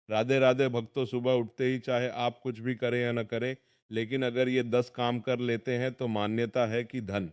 राधे राधे भक्तों, सुबह उठते ही चाहे आप कुछ भी करें या न करें, लेकिन अगर ये 10 काम कर लेते हैं तो मान्यता है कि धन,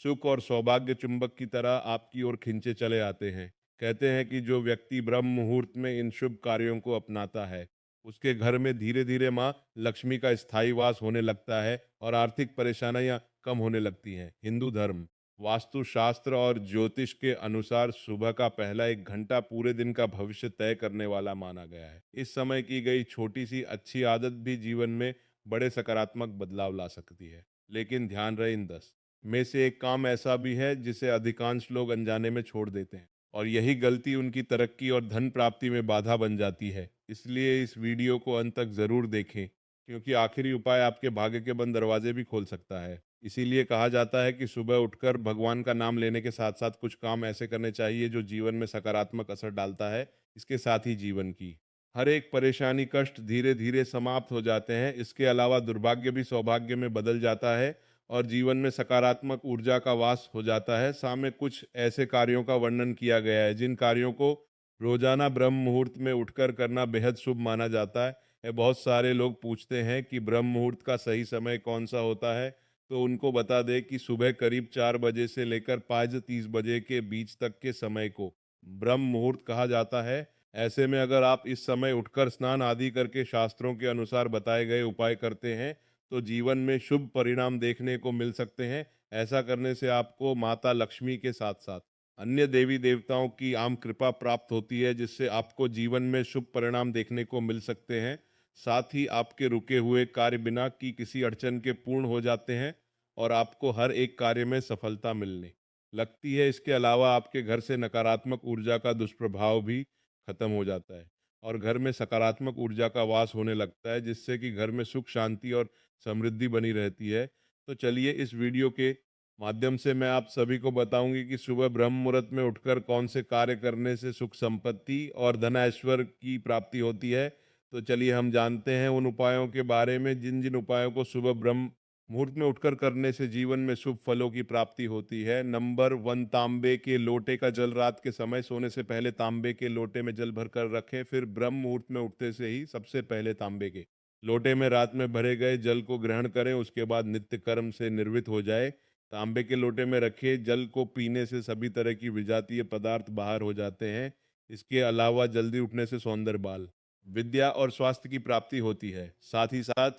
सुख और सौभाग्य चुंबक की तरह आपकी ओर खिंचे चले आते हैं। कहते हैं कि जो व्यक्ति ब्रह्म मुहूर्त में इन शुभ कार्यों को अपनाता है, उसके घर में धीरे धीरे माँ लक्ष्मी का स्थायी वास होने लगता है और आर्थिक परेशानियां कम होने लगती हैं। हिंदू धर्म, वास्तु शास्त्र और ज्योतिष के अनुसार सुबह का पहला 1 घंटा पूरे दिन का भविष्य तय करने वाला माना गया है। इस समय की गई छोटी सी अच्छी आदत भी जीवन में बड़े सकारात्मक बदलाव ला सकती है। लेकिन ध्यान रहे, इन 10 में से एक काम ऐसा भी है जिसे अधिकांश लोग अनजाने में छोड़ देते हैं, और यही गलती उनकी तरक्की और धन प्राप्ति में बाधा बन जाती है। इसलिए इस वीडियो को अंत तक जरूर देखें, क्योंकि आखिरी उपाय आपके भाग्य के बंद दरवाजे भी खोल सकता है। इसीलिए कहा जाता है कि सुबह उठकर भगवान का नाम लेने के साथ साथ कुछ काम ऐसे करने चाहिए जो जीवन में सकारात्मक असर डालता है। इसके साथ ही जीवन की हर एक परेशानी, कष्ट धीरे धीरे समाप्त हो जाते हैं। इसके अलावा दुर्भाग्य भी सौभाग्य में बदल जाता है और जीवन में सकारात्मक ऊर्जा का वास हो जाता है। सामने कुछ ऐसे कार्यों का वर्णन किया गया है जिन कार्यों को रोजाना ब्रह्म मुहूर्त में उठकर करना बेहद शुभ माना जाता है। बहुत सारे लोग पूछते हैं कि ब्रह्म मुहूर्त का सही समय कौन सा होता है, तो उनको बता दें कि सुबह करीब 4 बजे से लेकर 5:30 बजे के बीच तक के समय को ब्रह्म मुहूर्त कहा जाता है। ऐसे में अगर आप इस समय उठकर स्नान आदि करके शास्त्रों के अनुसार बताए गए उपाय करते हैं, तो जीवन में शुभ परिणाम देखने को मिल सकते हैं। ऐसा करने से आपको माता लक्ष्मी के साथ साथ अन्य देवी देवताओं की आम कृपा प्राप्त होती है, जिससे आपको जीवन में शुभ परिणाम देखने को मिल सकते हैं। साथ ही आपके रुके हुए कार्य बिना की किसी अड़चन के पूर्ण हो जाते हैं और आपको हर एक कार्य में सफलता मिलने लगती है। इसके अलावा आपके घर से नकारात्मक ऊर्जा का दुष्प्रभाव भी खत्म हो जाता है और घर में सकारात्मक ऊर्जा का वास होने लगता है, जिससे कि घर में सुख शांति और समृद्धि बनी रहती है। तो चलिए, इस वीडियो के माध्यम से मैं आप सभी को बताऊंगी कि सुबह ब्रह्म मुहूर्त में उठकर कौन से कार्य करने से सुख संपत्ति और धन ऐश्वर्य की प्राप्ति होती है। तो चलिए हम जानते हैं उन उपायों के बारे में जिन जिन उपायों को सुबह ब्रह्म मुहूर्त में उठकर करने से जीवन में शुभ फलों की प्राप्ति होती है। नंबर 1, तांबे के लोटे का जल रात के समय सोने से पहले तांबे के लोटे में जल भर कर रखें। फिर ब्रह्म मुहूर्त में उठते से ही सबसे पहले तांबे के लोटे में रात में भरे गए जल को ग्रहण करें। उसके बाद नित्य कर्म से निर्वृत हो जाए। तांबे के लोटे में रखे जल को पीने से सभी तरह की विजातीय पदार्थ बाहर हो जाते हैं। इसके अलावा जल्दी उठने से सौंदर्य, बाल, विद्या और स्वास्थ्य की प्राप्ति होती है। साथ ही साथ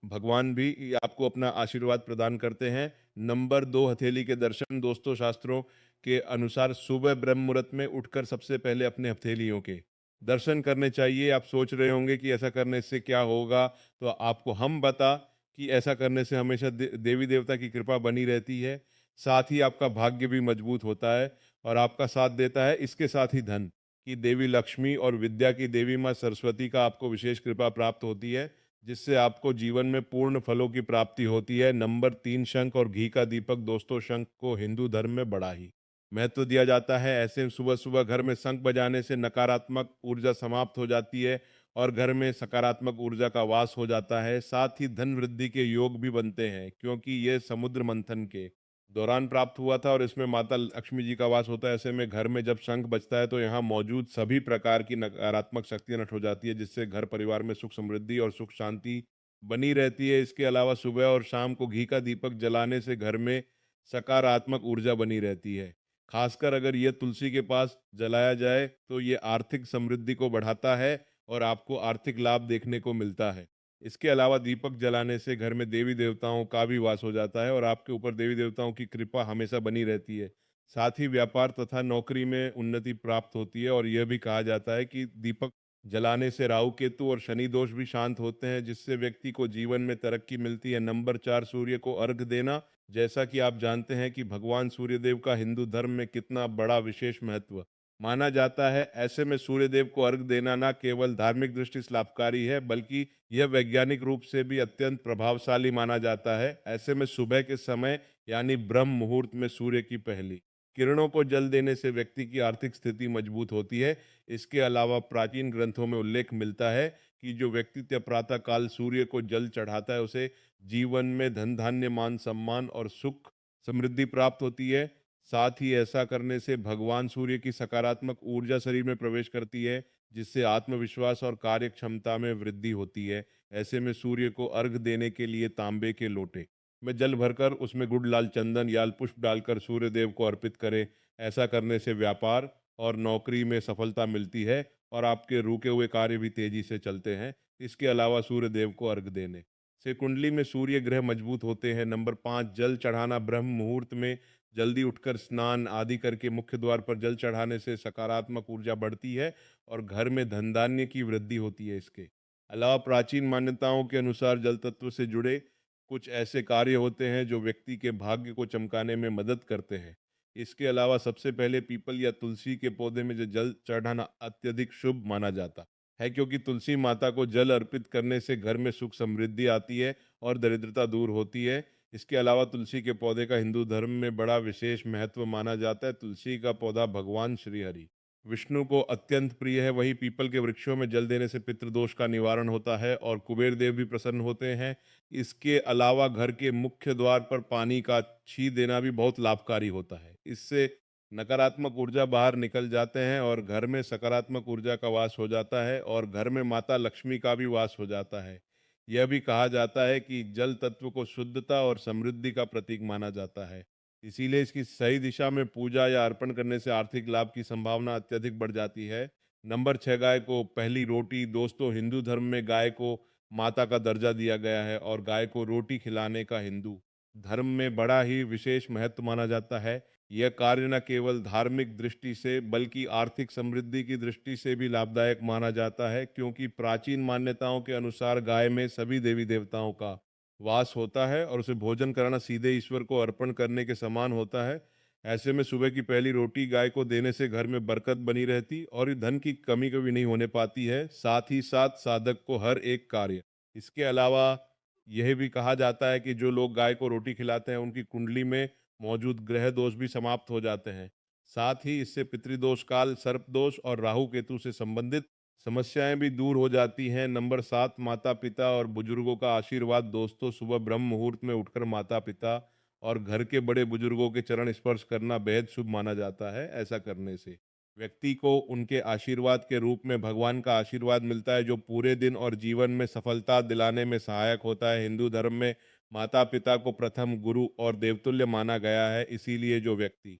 भगवान भी आपको अपना आशीर्वाद प्रदान करते हैं। नंबर 2, हथेली के दर्शन। दोस्तों, शास्त्रों के अनुसार सुबह ब्रह्म मुहूर्त में उठकर सबसे पहले अपने हथेलियों के दर्शन करने चाहिए। आप सोच रहे होंगे कि ऐसा करने से क्या होगा, तो आपको हम बता कि ऐसा करने से हमेशा देवी देवता की कृपा बनी रहती है। साथ ही आपका भाग्य भी मजबूत होता है और आपका साथ देता है। इसके साथ ही धन की देवी लक्ष्मी और विद्या की देवी माँ सरस्वती का आपको विशेष कृपा प्राप्त होती है, जिससे आपको जीवन में पूर्ण फलों की प्राप्ति होती है। नंबर 3, शंख और घी का दीपक। दोस्तों, शंख को हिंदू धर्म में बड़ा ही महत्व दिया जाता है। ऐसे में सुबह सुबह घर में शंख बजाने से नकारात्मक ऊर्जा समाप्त हो जाती है और घर में सकारात्मक ऊर्जा का वास हो जाता है। साथ ही धन वृद्धि के योग भी बनते हैं, क्योंकि ये समुद्र मंथन के दौरान प्राप्त हुआ था और इसमें माता लक्ष्मी जी का वास होता है। ऐसे में घर में जब शंख बजता है तो यहाँ मौजूद सभी प्रकार की नकारात्मक शक्तियां नष्ट हो जाती है, जिससे घर परिवार में सुख समृद्धि और सुख शांति बनी रहती है। इसके अलावा सुबह और शाम को घी का दीपक जलाने से घर में सकारात्मक ऊर्जा बनी रहती है। खासकर अगर ये तुलसी के पास जलाया जाए तो ये आर्थिक समृद्धि को बढ़ाता है और आपको आर्थिक लाभ देखने को मिलता है। इसके अलावा दीपक जलाने से घर में देवी देवताओं का भी वास हो जाता है और आपके ऊपर देवी देवताओं की कृपा हमेशा बनी रहती है। साथ ही व्यापार तथा नौकरी में उन्नति प्राप्त होती है और यह भी कहा जाता है कि दीपक जलाने से राहु केतु और शनि दोष भी शांत होते हैं, जिससे व्यक्ति को जीवन में तरक्की मिलती है। नंबर 4, सूर्य को अर्घ देना। जैसा कि आप जानते हैं कि भगवान सूर्यदेव का हिंदू धर्म में कितना बड़ा विशेष महत्व माना जाता है। ऐसे में सूर्यदेव को अर्घ देना न केवल धार्मिक दृष्टि से लाभकारी है, बल्कि यह वैज्ञानिक रूप से भी अत्यंत प्रभावशाली माना जाता है। ऐसे में सुबह के समय यानी ब्रह्म मुहूर्त में सूर्य की पहली किरणों को जल देने से व्यक्ति की आर्थिक स्थिति मजबूत होती है। इसके अलावा प्राचीन ग्रंथों में उल्लेख मिलता है कि जो व्यक्ति प्रातः काल सूर्य को जल चढ़ाता है, उसे जीवन में धन धान्य मान सम्मान और सुख समृद्धि प्राप्त होती है। साथ ही ऐसा करने से भगवान सूर्य की सकारात्मक ऊर्जा शरीर में प्रवेश करती है, जिससे आत्मविश्वास और कार्य क्षमता में वृद्धि होती है। ऐसे में सूर्य को अर्घ देने के लिए तांबे के लोटे में जल भरकर उसमें गुड़, लाल चंदन या पुष्प डालकर सूर्य देव को अर्पित करें। ऐसा करने से व्यापार और नौकरी में सफलता मिलती है और आपके रुके हुए कार्य भी तेजी से चलते हैं। इसके अलावा सूर्य देव को अर्घ देने से कुंडली में सूर्य ग्रह मजबूत होते हैं। नंबर 5, जल चढ़ाना। ब्रह्म मुहूर्त में जल्दी उठकर स्नान आदि करके मुख्य द्वार पर जल चढ़ाने से सकारात्मक ऊर्जा बढ़ती है और घर में धन धान्य की वृद्धि होती है। इसके अलावा प्राचीन मान्यताओं के अनुसार जल तत्व से जुड़े कुछ ऐसे कार्य होते हैं जो व्यक्ति के भाग्य को चमकाने में मदद करते हैं। इसके अलावा सबसे पहले पीपल या तुलसी के पौधे में जो जल चढ़ाना अत्यधिक शुभ माना जाता है, क्योंकि तुलसी माता को जल अर्पित करने से घर में सुख समृद्धि आती है और दरिद्रता दूर होती है। इसके अलावा तुलसी के पौधे का हिंदू धर्म में बड़ा विशेष महत्व माना जाता है। तुलसी का पौधा भगवान श्री हरि विष्णु को अत्यंत प्रिय है। वहीं पीपल के वृक्षों में जल देने से पितृदोष का निवारण होता है और कुबेर देव भी प्रसन्न होते हैं। इसके अलावा घर के मुख्य द्वार पर पानी का छींच देना भी बहुत लाभकारी होता है। इससे नकारात्मक ऊर्जा बाहर निकल जाते हैं और घर में सकारात्मक ऊर्जा का वास हो जाता है और घर में माता लक्ष्मी का भी वास हो जाता है। यह भी कहा जाता है कि जल तत्व को शुद्धता और समृद्धि का प्रतीक माना जाता है। इसीलिए इसकी सही दिशा में पूजा या अर्पण करने से आर्थिक लाभ की संभावना अत्यधिक बढ़ जाती है। नंबर 6, गाय को पहली रोटी। दोस्तों, हिंदू धर्म में गाय को माता का दर्जा दिया गया है और गाय को रोटी खिलाने का हिंदू धर्म में बड़ा ही विशेष महत्व माना जाता है। यह कार्य न केवल धार्मिक दृष्टि से बल्कि आर्थिक समृद्धि की दृष्टि से भी लाभदायक माना जाता है, क्योंकि प्राचीन मान्यताओं के अनुसार गाय में सभी देवी देवताओं का वास होता है और उसे भोजन कराना सीधे ईश्वर को अर्पण करने के समान होता है। ऐसे में सुबह की पहली रोटी गाय को देने से घर में बरकत बनी रहती और ये धन की कमी कभी नहीं होने पाती है। साथ ही साथ साधक को हर एक कार्य। इसके अलावा यह भी कहा जाता है कि जो लोग गाय को रोटी खिलाते हैं उनकी कुंडली में मौजूद ग्रह दोष भी समाप्त हो जाते हैं। साथ ही इससे पितृदोष, काल सर्प दोष और राहु केतु से संबंधित समस्याएं भी दूर हो जाती हैं। नंबर 7, माता पिता और बुजुर्गों का आशीर्वाद। दोस्तों, सुबह ब्रह्म मुहूर्त में उठकर माता पिता और घर के बड़े बुजुर्गों के चरण स्पर्श करना बेहद शुभ माना जाता है। ऐसा करने से व्यक्ति को उनके आशीर्वाद के रूप में भगवान का आशीर्वाद मिलता है, जो पूरे दिन और जीवन में सफलता दिलाने में सहायक होता है। हिंदू धर्म में माता पिता को प्रथम गुरु और देवतुल्य माना गया है। इसीलिए जो व्यक्ति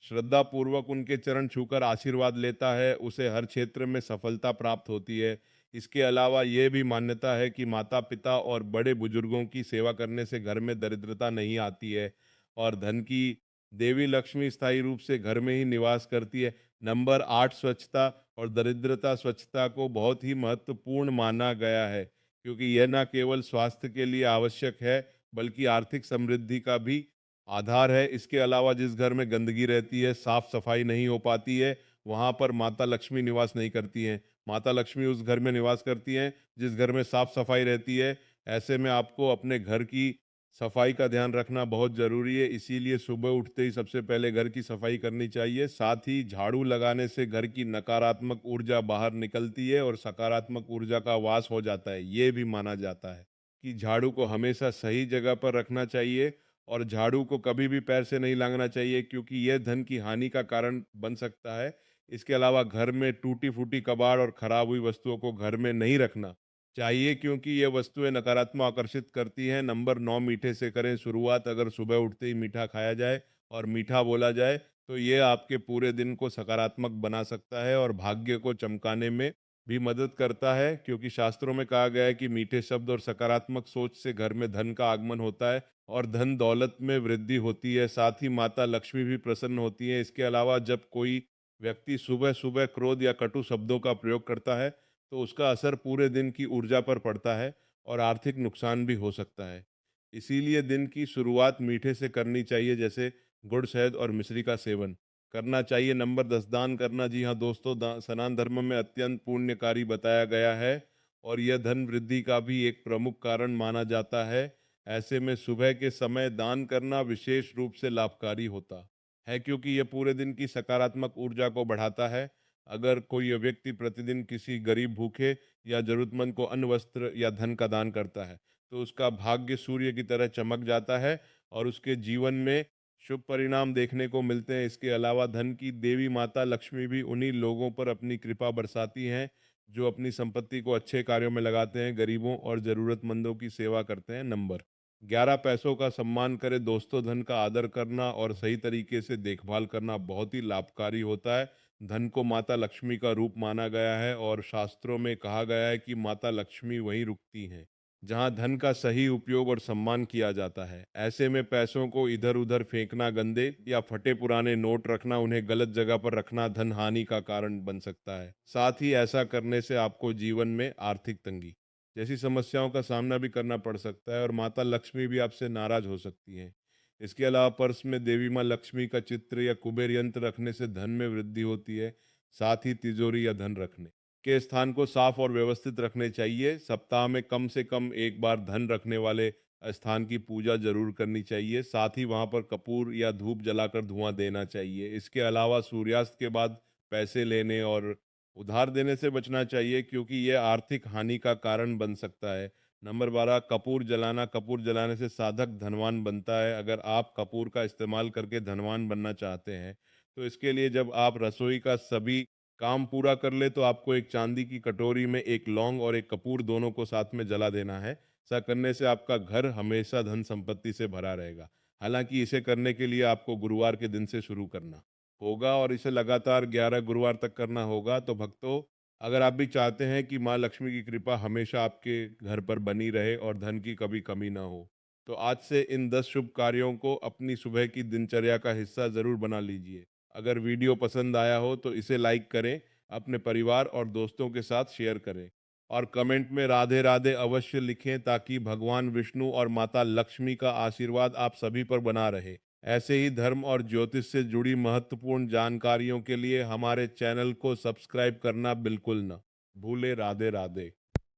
श्रद्धा पूर्वक उनके चरण छूकर आशीर्वाद लेता है उसे हर क्षेत्र में सफलता प्राप्त होती है। इसके अलावा यह भी मान्यता है कि माता पिता और बड़े बुजुर्गों की सेवा करने से घर में दरिद्रता नहीं आती है और धन की देवी लक्ष्मी स्थायी रूप से घर में ही निवास करती है। नंबर 8, स्वच्छता और दरिद्रता। स्वच्छता को बहुत ही महत्वपूर्ण माना गया है, क्योंकि यह न केवल स्वास्थ्य के लिए आवश्यक है बल्कि आर्थिक समृद्धि का भी आधार है। इसके अलावा जिस घर में गंदगी रहती है, साफ सफाई नहीं हो पाती है, वहाँ पर माता लक्ष्मी निवास नहीं करती हैं। माता लक्ष्मी उस घर में निवास करती हैं जिस घर में साफ सफाई रहती है। ऐसे में आपको अपने घर की सफाई का ध्यान रखना बहुत ज़रूरी है। इसीलिए सुबह उठते ही सबसे पहले घर की सफाई करनी चाहिए। साथ ही झाड़ू लगाने से घर की नकारात्मक ऊर्जा बाहर निकलती है और सकारात्मक ऊर्जा का वास हो जाता है। ये भी माना जाता है कि झाड़ू को हमेशा सही जगह पर रखना चाहिए और झाड़ू को कभी भी पैर से नहीं लांघना चाहिए, क्योंकि यह धन की हानि का कारण बन सकता है। इसके अलावा घर में टूटी फूटी कबाड़ और खराब हुई वस्तुओं को घर में नहीं रखना चाहिए, क्योंकि ये वस्तुएं नकारात्मक आकर्षित करती हैं। नंबर 9, मीठे से करें शुरुआत। अगर सुबह उठते ही मीठा खाया जाए और मीठा बोला जाए तो ये आपके पूरे दिन को सकारात्मक बना सकता है और भाग्य को चमकाने में भी मदद करता है, क्योंकि शास्त्रों में कहा गया है कि मीठे शब्द और सकारात्मक सोच से घर में धन का आगमन होता है और धन दौलत में वृद्धि होती है। साथ ही माता लक्ष्मी भी प्रसन्न होती है। इसके अलावा जब कोई व्यक्ति सुबह सुबह क्रोध या कटु शब्दों का प्रयोग करता है तो उसका असर पूरे दिन की ऊर्जा पर पड़ता है और आर्थिक नुकसान भी हो सकता है। इसीलिए दिन की शुरुआत मीठे से करनी चाहिए, जैसे गुड़, शहद और मिश्री का सेवन करना चाहिए। नंबर 10, दान करना। जी हाँ दोस्तों, सनातन धर्म में अत्यंत पुण्यकारी बताया गया है और यह धन वृद्धि का भी एक प्रमुख कारण माना जाता है। ऐसे में सुबह के समय दान करना विशेष रूप से लाभकारी होता है, क्योंकि यह पूरे दिन की सकारात्मक ऊर्जा को बढ़ाता है। अगर कोई व्यक्ति प्रतिदिन किसी गरीब, भूखे या जरूरतमंद को अन्न, वस्त्र या धन का दान करता है तो उसका भाग्य सूर्य की तरह चमक जाता है और उसके जीवन में शुभ परिणाम देखने को मिलते हैं। इसके अलावा धन की देवी माता लक्ष्मी भी उन्हीं लोगों पर अपनी कृपा बरसाती हैं जो अपनी संपत्ति को अच्छे कार्यों में लगाते हैं, गरीबों और ज़रूरतमंदों की सेवा करते हैं। नंबर 11, पैसों का सम्मान करें। दोस्तों, धन का आदर करना और सही तरीके से देखभाल करना बहुत ही लाभकारी होता है। धन को माता लक्ष्मी का रूप माना गया है और शास्त्रों में कहा गया है कि माता लक्ष्मी वहीं रुकती हैं जहां धन का सही उपयोग और सम्मान किया जाता है। ऐसे में पैसों को इधर उधर फेंकना, गंदे या फटे पुराने नोट रखना, उन्हें गलत जगह पर रखना धन हानि का कारण बन सकता है। साथ ही ऐसा करने से आपको जीवन में आर्थिक तंगी जैसी समस्याओं का सामना भी करना पड़ सकता है और माता लक्ष्मी भी आपसे नाराज हो सकती हैं। इसके अलावा पर्स में देवी माँ लक्ष्मी का चित्र या कुबेर यंत्र रखने से धन में वृद्धि होती है। साथ ही तिजोरी या धन रखने के स्थान को साफ और व्यवस्थित रखने चाहिए। सप्ताह में से कम एक बार धन रखने वाले स्थान की पूजा जरूर करनी चाहिए। साथ ही वहां पर कपूर या धूप जलाकर धुआं देना चाहिए। इसके अलावा सूर्यास्त के बाद पैसे लेने और उधार देने से बचना चाहिए क्योंकि यह आर्थिक हानि का कारण बन सकता है। नंबर 12, कपूर जलाना। कपूर जलाने से साधक धनवान बनता है। अगर आप कपूर का इस्तेमाल करके धनवान बनना चाहते हैं तो इसके लिए जब आप रसोई का सभी काम पूरा कर ले तो आपको एक चांदी की कटोरी में एक लौंग और एक कपूर दोनों को साथ में जला देना है। ऐसा करने से आपका घर हमेशा धन संपत्ति से भरा रहेगा। हालांकि इसे करने के लिए आपको गुरुवार के दिन से शुरू करना होगा और इसे लगातार 11 गुरुवार तक करना होगा। तो भक्तों, अगर आप भी चाहते हैं कि माँ लक्ष्मी की कृपा हमेशा आपके घर पर बनी रहे और धन की कभी कमी ना हो, तो आज से इन 10 शुभ कार्यों को अपनी सुबह की दिनचर्या का हिस्सा ज़रूर बना लीजिए। अगर वीडियो पसंद आया हो तो इसे लाइक करें, अपने परिवार और दोस्तों के साथ शेयर करें और कमेंट में राधे राधे अवश्य लिखें ताकि भगवान विष्णु और माता लक्ष्मी का आशीर्वाद आप सभी पर बना रहे। ऐसे ही धर्म और ज्योतिष से जुड़ी महत्वपूर्ण जानकारियों के लिए हमारे चैनल को सब्सक्राइब करना बिल्कुल न भूले। राधे राधे।